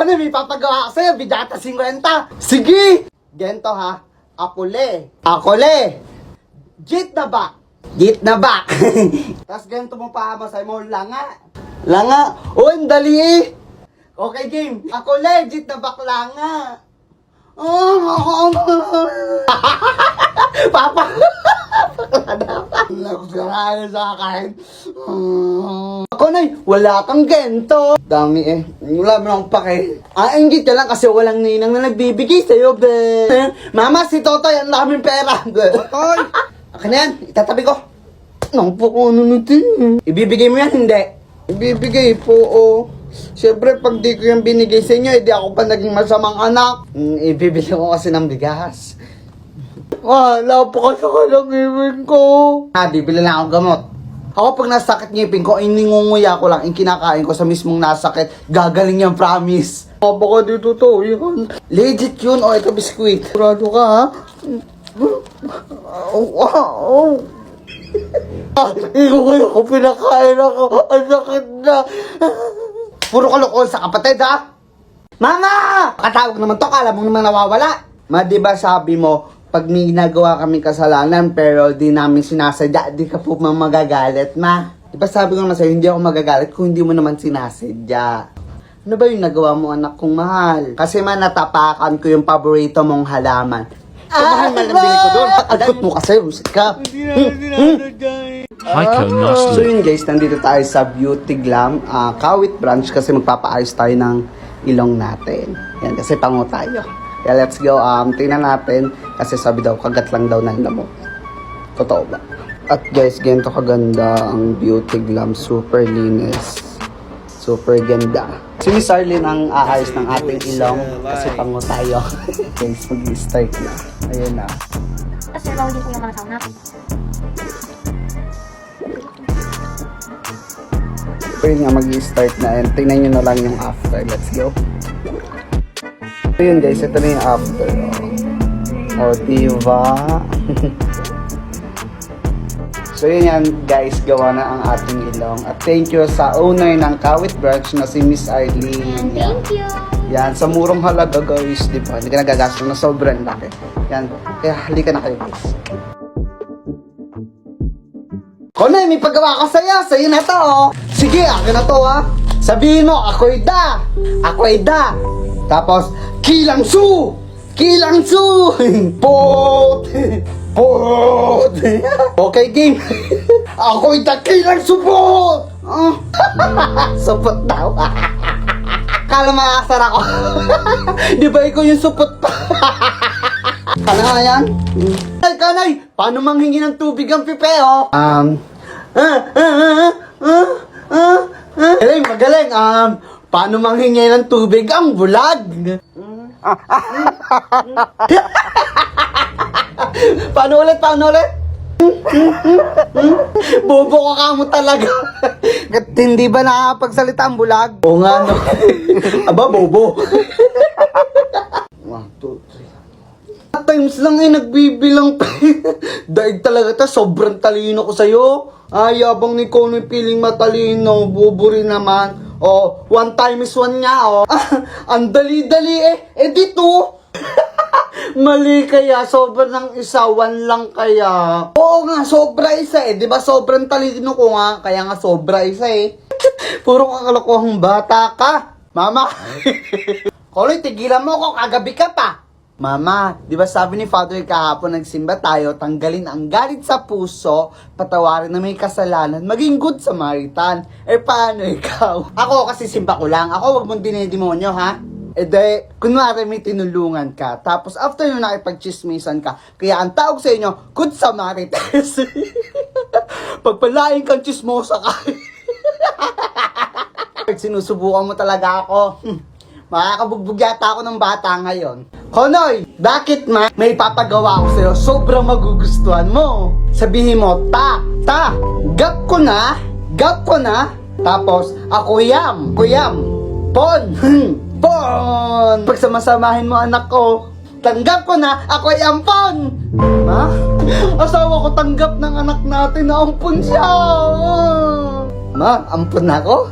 Kano, may papagawa ko sa'yo, bidata 50. Sige! Gento ha, akule. Akule. Jit na ba? Jit na ba? Tapos ganito mo pa, masay mo, langa. Langa. Oh, ang dali eh. Okay, game. Akule, jit na ba, langa. Papa. Nagkaraan sa akin. Ako na, wala kang gento. Dami eh. Wala mo akong pake. Ingit ka lang kasi walang ninang na nagbibigay sa'yo, be. Mama, si Totoy, ang daming pera. Totoy! Akin na yan, itatabi ko. Nang po ko ano natin. Ibibigay mo yan, hindi? Ibibigay po, oh. Siyempre, pag di ko yung binigay sa inyo, hindi ako pa naging masamang anak. Ibibili ko kasi ng bigas. Wala po kasi ka ng ngipin ko. Bibili lang akong gamot. Ako pag nasakit ngipin ko, iningunguya ko lang, kinakain ko sa mismong nasakit. Gagaling yan, promise. Baka dito to, yun. Legit yun, o ito biskuit. Kurado ka, ha? Ako pinakain ako. Ang sakit na. Puro kalokohan sa kapatid, ha? Mama! Katawag naman to, kala mo naman nawawala. Diba sabi mo, pag may ginagawa kami kasalanan pero di namin sinasadya, di ka po magagalit, ma. Diba sabi ko naman sa'yo, hindi ako magagalit kung hindi mo naman sinasadya. Ano ba yung nagawa mo, anak kong mahal? Kasi natapakan ko yung paborito mong halaman. Mahal malambili ko doon. Agot mo kasi, usit ka. So yun guys, nandito tayo sa Beauty Glam, Kawit branch kasi magpapaayos tayo ng ilong natin. Yan, kasi pango tayo. Kaya let's go, tingnan natin kasi sabi daw, kagat lang daw ng lamok. Totoo ba? At guys, ganito kaganda ang Beauty Glam, super linis. Super ganda. Si Miss Arlene ang aayos ng ating ilong kasi pango tayo. Guys, mag-start na. Ayun na. Kasi bawal din po yung mga tao natin. Pero nga mag-start na and tingnan nyo na lang yung after. Let's go. So yun guys, ito na yung after. O, diba? So yun yan guys, gawa na ang ating ilong. At thank you sa owner ng Kawit branch na si Miss Arlene. Thank you! Yan, sa murong halaga guys, di ba? Hindi ka nagagastos na sobrang laki. Yan, kaya halika na kayo guys. Konay, may paggawa ko sa'yo na to, oh. Sige, akin na to, ha. Sabihin mo, ako'y da. Ako'y da. Tapos, kilang su. Kilang su. Pot. Pot. Okay, game. Ako'y da kilang supot. Supot daw. Kala makakasar ako. Di ba ikaw yung supot pa? Kana nga yan? Ay, kanay! Paano manghingi ng tubig ang pipe, oh? Magaling, magaling. Paano manghingi ng tubig ang bulag? Paano ulit? Bobo ka mo talaga. Hindi ba nakakapagsalita ang bulag? Oo nga, no. Aba, bobo. 1, 2, 3. Times lang eh, nagbibilang pa. Daig talaga ta, sobrang talino ko sa'yo. Yabang ni Konoy piling matalino, bobo rin naman. 1 times 1 nga, oh. Ang dali-dali eh. Dito. Mali kaya, sobra ng isa, 1 lang kaya. Oo nga, sobra isa eh. Diba sobrang talino ko nga, kaya nga sobra isa eh. Puro kakalokohang bata ka. Mama. Konoy, tigilan mo ako, kagabi ka pa. Mama, di ba sabi ni Father kahapon, nagsimba tayo, tanggalin ang galit sa puso, patawarin na may kasalanan, maging good Samaritan. Paano ikaw? Ako kasi simba ko lang. Ako, wag mong dinidemonyo, ha? Kunwari may tinulungan ka, tapos after nyo nakipag-chismisan ka, kaya ang tawag sa inyo, good Samaritans. Pagpalaing kang chismosa ka. Sinusubukan mo talaga ako. Makakabugbog yata ako ng bata ngayon. Konoy, bakit may papagawa ako sa'yo? Sobrang magugustuhan mo. Sabihin mo, gap ko na. Tapos, ako yam, pon, pon. Pag samasamahin mo anak ko, tanggap ko na, ako ay ampon. Ma? Asawa ko tanggap ng anak natin na ampon siya. Ma, ampon na ako?